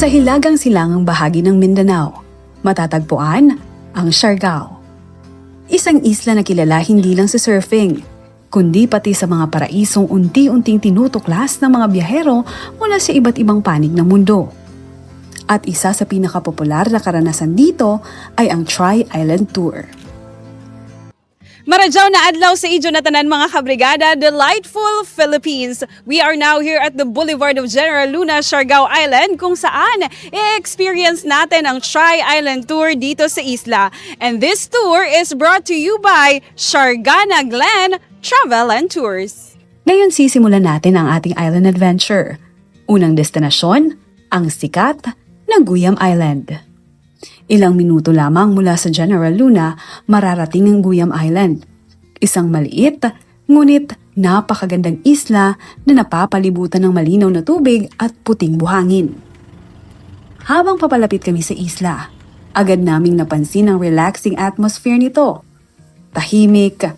Sa hilagang silangang bahagi ng Mindanao, matatagpuan ang Siargao. Isang isla na kilala hindi lang sa surfing, kundi pati sa mga paraisong unti-unting tinutuklas ng mga biyahero mula sa iba't ibang panig ng mundo. At isa sa pinakapopular na karanasan dito ay ang Tri-Island Tour. Maradyaw na adlaw sa idyo na tanan mga kabrigada, delightful Philippines. We are now here at the Boulevard of General Luna, Siargao Island, kung saan i-experience natin ang Tri-Island Tour dito sa isla. And this tour is brought to you by Siargana Glen Travel and Tours. Ngayon sisimulan natin ang ating island adventure. Unang destinasyon, ang sikat na Guyam Island. Ilang minuto lamang mula sa General Luna, mararating ang Guyam Island. Isang maliit, ngunit napakagandang isla na napapalibutan ng malinaw na tubig at puting buhangin. Habang papalapit kami sa isla, agad naming napansin ang relaxing atmosphere nito. Tahimik,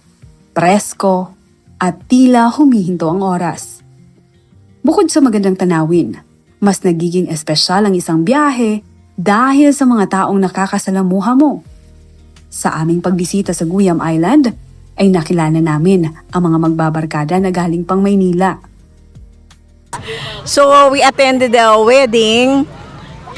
presko, at tila humihinto ang oras. Bukod sa magandang tanawin, mas nagiging espesyal ang isang biyahe dahil sa mga taong nakakasalamuha mo. Sa aming pagbisita sa Guyam Island, ay nakilala namin ang mga magbabarkada na galing pang Maynila. So we attended the wedding,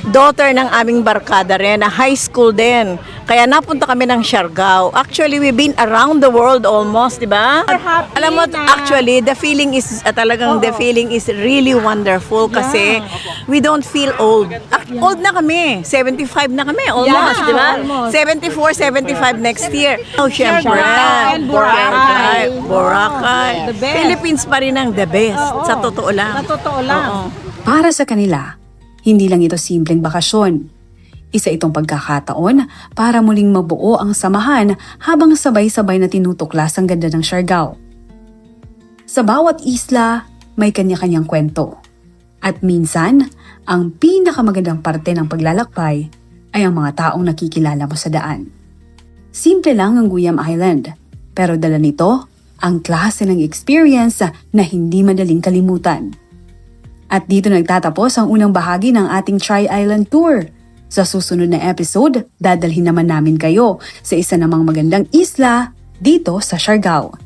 daughter ng aming barkada rin, na high school din. Kaya napunta kami ng Siargao. Actually, we've been around the world almost, di ba? Alam mo, actually, the feeling is the feeling is really wonderful kasi we don't feel old. Old na kami. 75 na kami, almost, di ba? 74, 75 next year. Oh, syempre. Boracay. Philippines pa rin ang the best. Sa totoo lang. Para sa kanila, hindi lang ito simpleng bakasyon. Isa itong pagkakataon para muling mabuo ang samahan habang sabay-sabay na tinutuklas ang ganda ng Siargao. Sa bawat isla, may kanya-kanyang kwento. At minsan, ang pinakamagandang parte ng paglalakbay ay ang mga taong nakikilala mo sa daan. Simple lang ang Guyam Island, pero dala nito ang klase ng experience na hindi madaling kalimutan. At dito nagtatapos ang unang bahagi ng ating Tri-Island Tour. Sa susunod na episode, dadalhin naman namin kayo sa isa namang magandang isla dito sa Siargao.